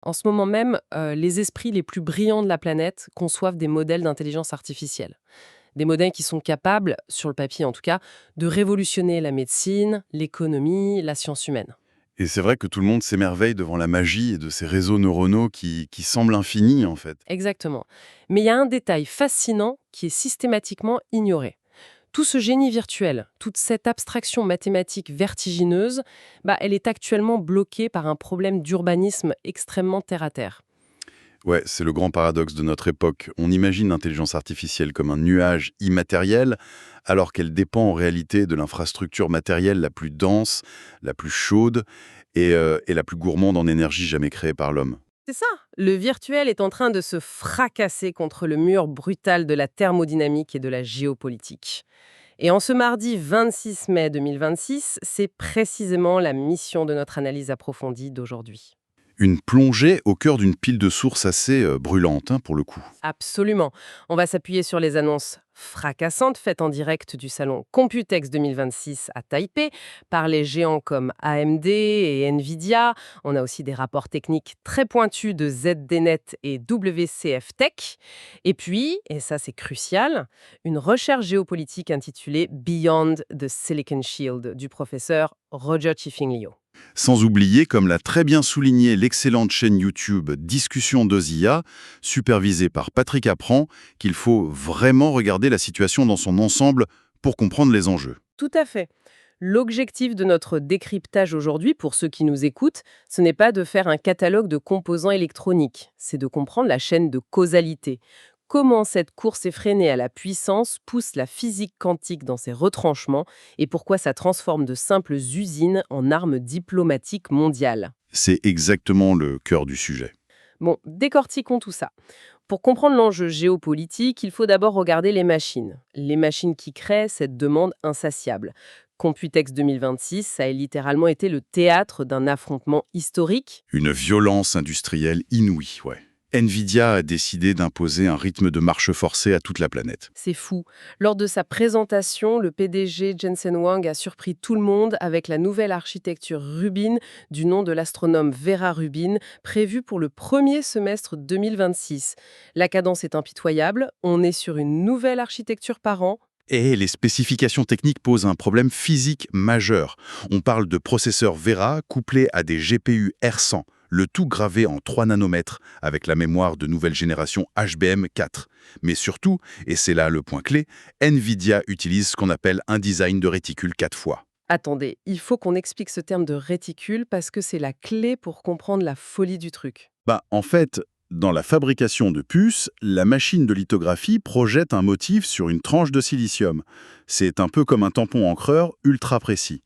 En ce moment même, les esprits les plus brillants de la planète conçoivent des modèles d'intelligence artificielle. Des modèles qui sont capables, sur le papier en tout cas, de révolutionner la médecine, l'économie, la science humaine. Et c'est vrai que tout le monde s'émerveille devant la magie de ces réseaux neuronaux qui semblent infinis, en fait. Exactement. Mais il y a un détail fascinant qui est systématiquement ignoré. Tout ce génie virtuel, toute cette abstraction mathématique vertigineuse, elle est actuellement bloquée par un problème d'urbanisme extrêmement terre-à-terre. Ouais, c'est le grand paradoxe de notre époque. On imagine l'intelligence artificielle comme un nuage immatériel, alors qu'elle dépend en réalité de l'infrastructure matérielle la plus dense, la plus chaude et la plus gourmande en énergie jamais créée par l'homme. C'est ça, le virtuel est en train de se fracasser contre le mur brutal de la thermodynamique et de la géopolitique. Et en ce mardi 26 mai 2026, c'est précisément la mission de notre analyse approfondie d'aujourd'hui. Une plongée au cœur d'une pile de sources assez brûlante, hein, pour le coup. Absolument. On va s'appuyer sur les annonces fracassantes faites en direct du salon Computex 2026 à Taipei par les géants comme AMD et Nvidia. On a aussi des rapports techniques très pointus de ZDNet et WCF Tech. Et puis, et ça c'est crucial, une recherche géopolitique intitulée Beyond the Silicon Shield du professeur Roger Chiffing-Lio. Sans oublier, comme l'a très bien souligné l'excellente chaîne YouTube Discussion 2IA, supervisée par Patrick Appran, qu'il faut vraiment regarder la situation dans son ensemble pour comprendre les enjeux. Tout à fait. L'objectif de notre décryptage aujourd'hui, pour ceux qui nous écoutent, ce n'est pas de faire un catalogue de composants électroniques, c'est de comprendre la chaîne de causalité. Comment cette course effrénée à la puissance pousse la physique quantique dans ses retranchements et pourquoi ça transforme de simples usines en armes diplomatiques mondiales. C'est exactement le cœur du sujet. Bon, décortiquons tout ça. Pour comprendre l'enjeu géopolitique, il faut d'abord regarder les machines. Les machines qui créent cette demande insatiable. Computex 2026, ça a littéralement été le théâtre d'un affrontement historique. Une violence industrielle inouïe, ouais. Nvidia a décidé d'imposer un rythme de marche forcée à toute la planète. C'est fou. Lors de sa présentation, le PDG Jensen Huang a surpris tout le monde avec la nouvelle architecture Rubin du nom de l'astronome Vera Rubin, prévue pour le premier semestre 2026. La cadence est impitoyable, on est sur une nouvelle architecture par an. Et les spécifications techniques posent un problème physique majeur. On parle de processeurs Vera couplés à des GPU R100, le tout gravé en 3 nanomètres avec la mémoire de nouvelle génération HBM4. Mais surtout, et c'est là le point clé, Nvidia utilise ce qu'on appelle un design de réticule 4 fois. Attendez, il faut qu'on explique ce terme de réticule parce que c'est la clé pour comprendre la folie du truc. En fait, dans la fabrication de puces, la machine de lithographie projette un motif sur une tranche de silicium. C'est un peu comme un tampon encreur ultra précis.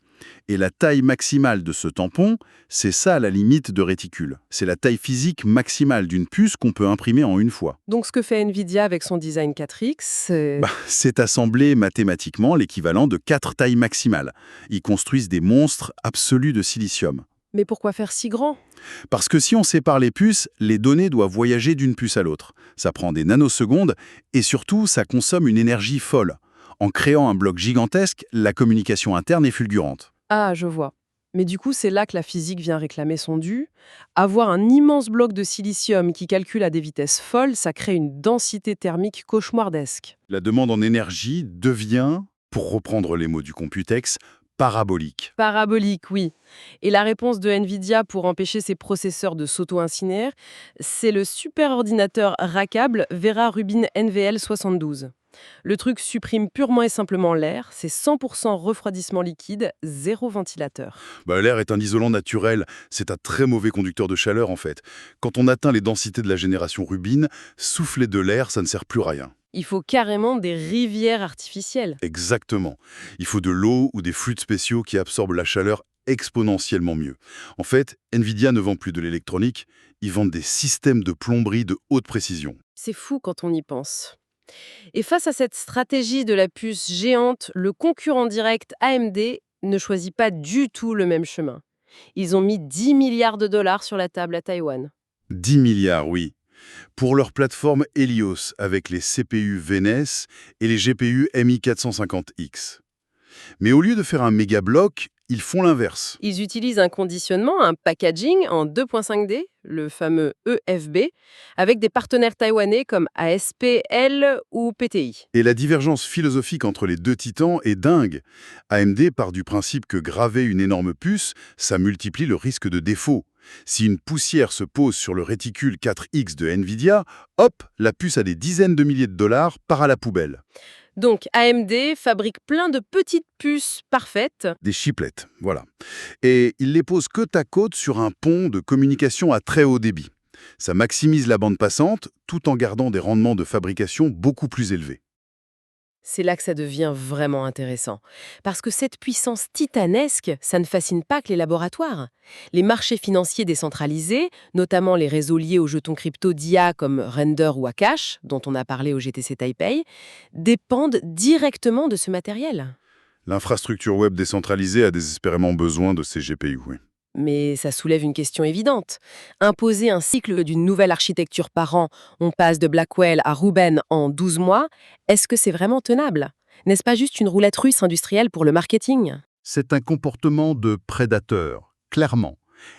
Et la taille maximale de ce tampon, c'est ça la limite de réticule. C'est la taille physique maximale d'une puce qu'on peut imprimer en une fois. Donc ce que fait Nvidia avec son design 4X, c'est... C'est assembler mathématiquement l'équivalent de 4 tailles maximales. Ils construisent des monstres absolus de silicium. Mais pourquoi faire si grand? Parce que si on sépare les puces, les données doivent voyager d'une puce à l'autre. Ça prend des nanosecondes et surtout, ça consomme une énergie folle. En créant un bloc gigantesque, la communication interne est fulgurante. Ah, je vois. Mais du coup, c'est là que la physique vient réclamer son dû. Avoir un immense bloc de silicium qui calcule à des vitesses folles, ça crée une densité thermique cauchemardesque. La demande en énergie devient, pour reprendre les mots du Computex, parabolique. Parabolique, oui. Et la réponse de Nvidia pour empêcher ses processeurs de s'auto-incinérer, c'est le superordinateur rackable Vera Rubin NVL72. Le truc supprime purement et simplement l'air, c'est 100% refroidissement liquide, zéro ventilateur. L'air est un isolant naturel, c'est un très mauvais conducteur de chaleur en fait. Quand on atteint les densités de la génération Rubin, souffler de l'air, ça ne sert plus à rien. Il faut carrément des rivières artificielles. Exactement. Il faut de l'eau ou des fluides spéciaux qui absorbent la chaleur exponentiellement mieux. En fait, Nvidia ne vend plus de l'électronique, ils vendent des systèmes de plomberie de haute précision. C'est fou quand on y pense. Et face à cette stratégie de la puce géante, le concurrent direct AMD ne choisit pas du tout le même chemin. Ils ont mis 10 milliards de dollars sur la table à Taïwan. 10 milliards, oui. Pour leur plateforme Helios avec les CPU VNES et les GPU MI450X. Mais au lieu de faire un méga bloc, ils font l'inverse. Ils utilisent un conditionnement, un packaging en 2.5D, le fameux EFB, avec des partenaires taïwanais comme ASPL ou PTI. Et la divergence philosophique entre les deux titans est dingue. AMD part du principe que graver une énorme puce, ça multiplie le risque de défaut. Si une poussière se pose sur le réticule 4X de Nvidia, hop, la puce à des dizaines de milliers de dollars part à la poubelle. Donc AMD fabrique plein de petites puces parfaites. Des chiplets, voilà. Et il les pose côte à côte sur un pont de communication à très haut débit. Ça maximise la bande passante tout en gardant des rendements de fabrication beaucoup plus élevés. C'est là que ça devient vraiment intéressant. Parce que cette puissance titanesque, ça ne fascine pas que les laboratoires. Les marchés financiers décentralisés, notamment les réseaux liés aux jetons crypto d'IA comme Render ou Akash, dont on a parlé au GTC Taipei, dépendent directement de ce matériel. L'infrastructure web décentralisée a désespérément besoin de ces GPU, oui. Mais ça soulève une question évidente. Imposer un cycle d'une nouvelle architecture par an, on passe de Blackwell à Rubin en 12 mois, est-ce que c'est vraiment tenable? N'est-ce pas juste une roulette russe industrielle pour le marketing? C'est un comportement de prédateur, clairement.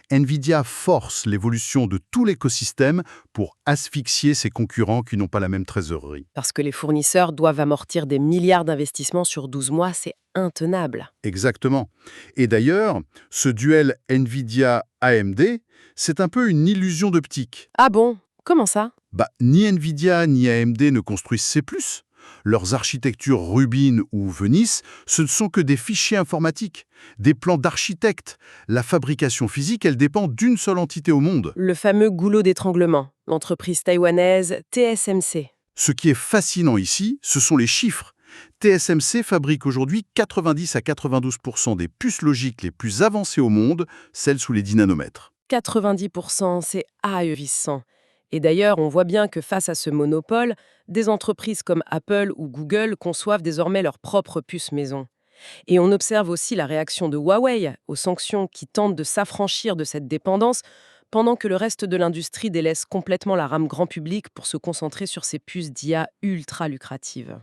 Nvidia force l'évolution de tout l'écosystème pour asphyxier ses concurrents qui n'ont pas la même trésorerie. Parce que les fournisseurs doivent amortir des milliards d'investissements sur 12 mois, c'est intenable. Exactement. Et d'ailleurs, ce duel Nvidia-AMD, c'est un peu une illusion d'optique. Ah bon? Comment ça? Ni Nvidia ni AMD ne construisent C++. Leurs architectures Rubin ou Venice, ce ne sont que des fichiers informatiques, des plans d'architectes. La fabrication physique, elle dépend d'une seule entité au monde. Le fameux goulot d'étranglement, l'entreprise taïwanaise TSMC. Ce qui est fascinant ici, ce sont les chiffres. TSMC fabrique aujourd'hui 90 à 92% des puces logiques les plus avancées au monde, celles sous les 10 nanomètres. 90%, c'est ahurissant. Et d'ailleurs, on voit bien que face à ce monopole, des entreprises comme Apple ou Google conçoivent désormais leurs propres puces maison. Et on observe aussi la réaction de Huawei aux sanctions qui tentent de s'affranchir de cette dépendance, pendant que le reste de l'industrie délaisse complètement la rame grand public pour se concentrer sur ces puces d'IA ultra lucratives.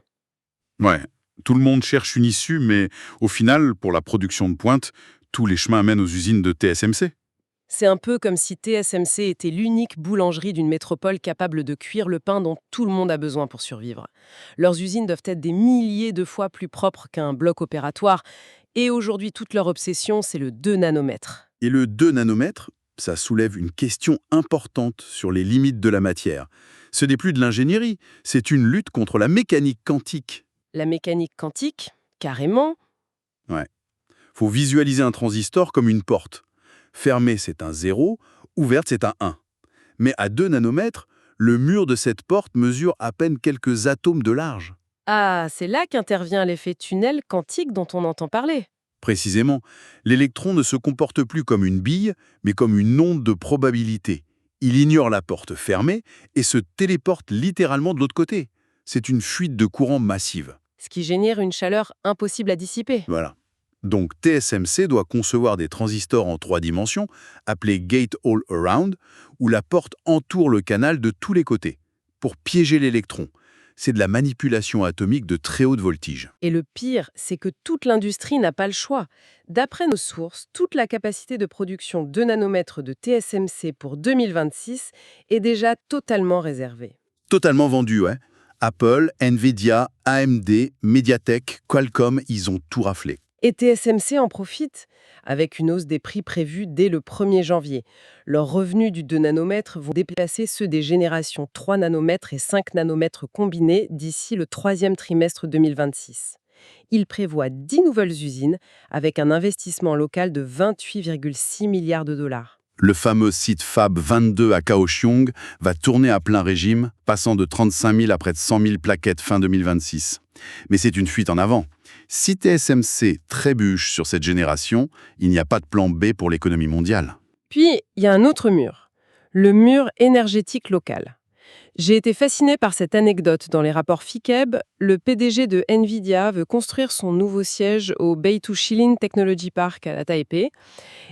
Ouais, tout le monde cherche une issue, mais au final, pour la production de pointe, tous les chemins mènent aux usines de TSMC. C'est un peu comme si TSMC était l'unique boulangerie d'une métropole capable de cuire le pain dont tout le monde a besoin pour survivre. Leurs usines doivent être des milliers de fois plus propres qu'un bloc opératoire, et aujourd'hui toute leur obsession, c'est le 2 nanomètres. Et le 2 nanomètres, ça soulève une question importante sur les limites de la matière. Ce n'est plus de l'ingénierie, c'est une lutte contre la mécanique quantique. La mécanique quantique, carrément. Ouais. Faut visualiser un transistor comme une porte. Fermée, c'est un 0, ouverte, c'est un 1. Mais à 2 nanomètres, le mur de cette porte mesure à peine quelques atomes de large. Ah, c'est là qu'intervient l'effet tunnel quantique dont on entend parler. Précisément, l'électron ne se comporte plus comme une bille, mais comme une onde de probabilité. Il ignore la porte fermée et se téléporte littéralement de l'autre côté. C'est une fuite de courant massive. Ce qui génère une chaleur impossible à dissiper. Voilà. Donc TSMC doit concevoir des transistors en 3 dimensions, appelés Gate-All-Around, où la porte entoure le canal de tous les côtés, pour piéger l'électron. C'est de la manipulation atomique de très haute voltige. Et le pire, c'est que toute l'industrie n'a pas le choix. D'après nos sources, toute la capacité de production 2 nanomètres de TSMC pour 2026 est déjà totalement réservée. Totalement vendu, ouais. Apple, Nvidia, AMD, Mediatek, Qualcomm, ils ont tout raflé. Et TSMC en profite, avec une hausse des prix prévue dès le 1er janvier. Leurs revenus du 2 nanomètres vont dépasser ceux des générations 3 nanomètres et 5 nanomètres combinés d'ici le 3e trimestre 2026. Ils prévoient 10 nouvelles usines avec un investissement local de 28,6 milliards de dollars. Le fameux site Fab 22 à Kaohsiung va tourner à plein régime, passant de 35 000 à près de 100 000 plaquettes fin 2026. Mais c'est une fuite en avant. Si TSMC trébuche sur cette génération, il n'y a pas de plan B pour l'économie mondiale. Puis, il y a un autre mur, le mur énergétique local. J'ai été fasciné par cette anecdote dans les rapports FICEB. Le PDG de Nvidia veut construire son nouveau siège au Beitou Shilin Technology Park à la Taipei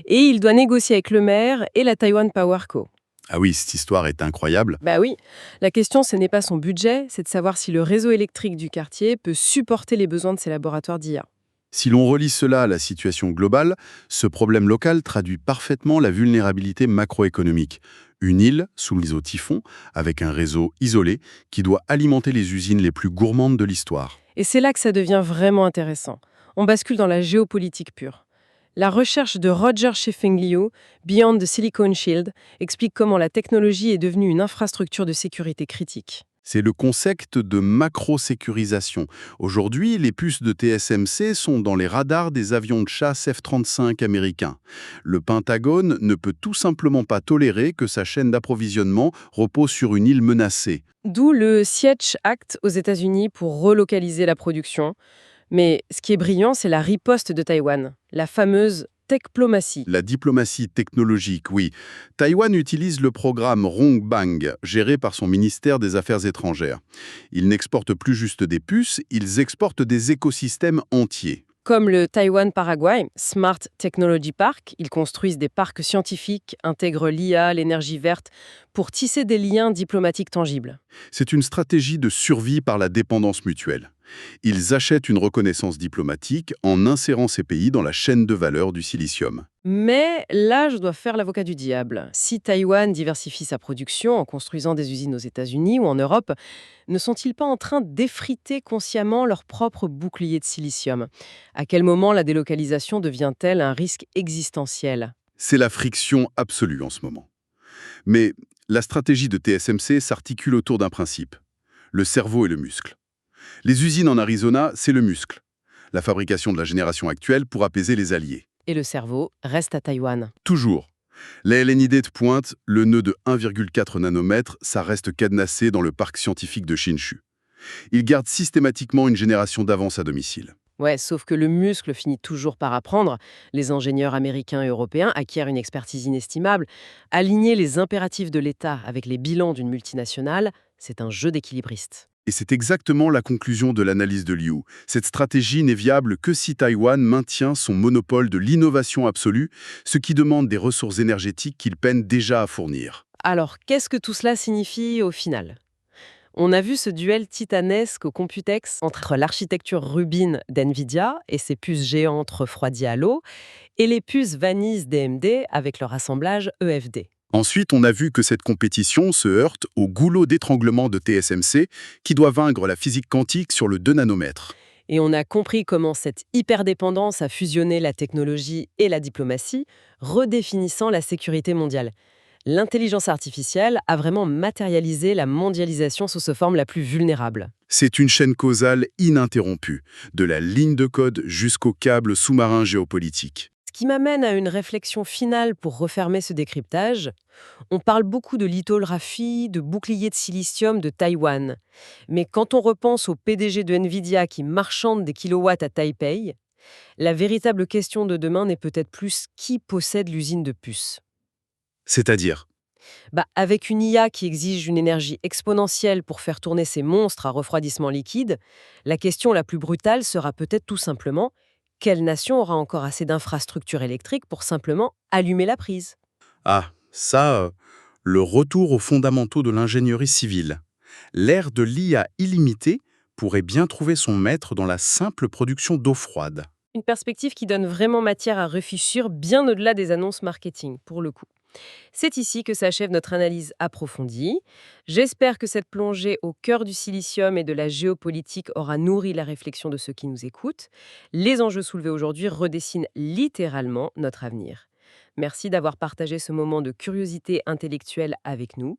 et il doit négocier avec le maire et la Taiwan Power Co. Ah oui, cette histoire est incroyable. Bah oui, la question ce n'est pas son budget, c'est de savoir si le réseau électrique du quartier peut supporter les besoins de ces laboratoires d'IA. Si l'on relie cela à la situation globale, ce problème local traduit parfaitement la vulnérabilité macroéconomique. Une île soumise au typhon, avec un réseau isolé qui doit alimenter les usines les plus gourmandes de l'histoire. Et c'est là que ça devient vraiment intéressant. On bascule dans la géopolitique pure. La recherche de Roger Sheffield, Beyond the Silicon Shield, explique comment la technologie est devenue une infrastructure de sécurité critique. C'est le concept de macro-sécurisation. Aujourd'hui, les puces de TSMC sont dans les radars des avions de chasse F-35 américains. Le Pentagone ne peut tout simplement pas tolérer que sa chaîne d'approvisionnement repose sur une île menacée. D'où le Siege Act aux États-Unis pour relocaliser la production. Mais ce qui est brillant, c'est la riposte de Taïwan, la fameuse techplomatie. La diplomatie technologique, oui. Taïwan utilise le programme Rongbang, géré par son ministère des Affaires étrangères. Ils n'exportent plus juste des puces, ils exportent des écosystèmes entiers. Comme le Taïwan-Paraguay, Smart Technology Park, ils construisent des parcs scientifiques, intègrent l'IA, l'énergie verte, pour tisser des liens diplomatiques tangibles. C'est une stratégie de survie par la dépendance mutuelle. Ils achètent une reconnaissance diplomatique en insérant ces pays dans la chaîne de valeur du silicium. Mais là, je dois faire l'avocat du diable. Si Taïwan diversifie sa production en construisant des usines aux États-Unis ou en Europe, ne sont-ils pas en train d'effriter consciemment leur propre bouclier de silicium? À quel moment la délocalisation devient-elle un risque existentiel? C'est la friction absolue en ce moment. Mais la stratégie de TSMC s'articule autour d'un principe, le cerveau et le muscle. Les usines en Arizona, c'est le muscle. La fabrication de la génération actuelle pour apaiser les alliés. Et le cerveau reste à Taïwan. Toujours. La LNID de pointe, le nœud de 1,4 nanomètres, ça reste cadenassé dans le parc scientifique de Hsinchu. Ils gardent systématiquement une génération d'avance à domicile. Ouais, sauf que le muscle finit toujours par apprendre. Les ingénieurs américains et européens acquièrent une expertise inestimable. Aligner les impératifs de l'État avec les bilans d'une multinationale, c'est un jeu d'équilibriste. Et c'est exactement la conclusion de l'analyse de Liu. Cette stratégie n'est viable que si Taïwan maintient son monopole de l'innovation absolue, ce qui demande des ressources énergétiques qu'il peine déjà à fournir. Alors, qu'est-ce que tout cela signifie au final? On a vu ce duel titanesque au Computex entre l'architecture Rubin d'NVIDIA et ses puces géantes refroidies à l'eau et les puces Vanice d'AMD avec leur assemblage EFD. Ensuite, on a vu que cette compétition se heurte au goulot d'étranglement de TSMC qui doit vaincre la physique quantique sur le 2 nanomètres. Et on a compris comment cette hyperdépendance a fusionné la technologie et la diplomatie, redéfinissant la sécurité mondiale. L'intelligence artificielle a vraiment matérialisé la mondialisation sous sa forme la plus vulnérable. C'est une chaîne causale ininterrompue, de la ligne de code jusqu'au câble sous-marin géopolitique. Ce qui m'amène à une réflexion finale pour refermer ce décryptage. On parle beaucoup de lithographie, de bouclier de silicium de Taïwan. Mais quand on repense au PDG de NVIDIA qui marchande des kilowatts à Taipei, la véritable question de demain n'est peut-être plus qui possède l'usine de puces. C'est-à-dire, Avec une IA qui exige une énergie exponentielle pour faire tourner ces monstres à refroidissement liquide, la question la plus brutale sera peut-être tout simplement quelle nation aura encore assez d'infrastructures électriques pour simplement allumer la prise? le retour aux fondamentaux de l'ingénierie civile. L'ère de l'IA illimitée pourrait bien trouver son maître dans la simple production d'eau froide. Une perspective qui donne vraiment matière à réfléchir bien au-delà des annonces marketing, pour le coup. C'est ici que s'achève notre analyse approfondie. J'espère que cette plongée au cœur du silicium et de la géopolitique aura nourri la réflexion de ceux qui nous écoutent. Les enjeux soulevés aujourd'hui redessinent littéralement notre avenir. Merci d'avoir partagé ce moment de curiosité intellectuelle avec nous.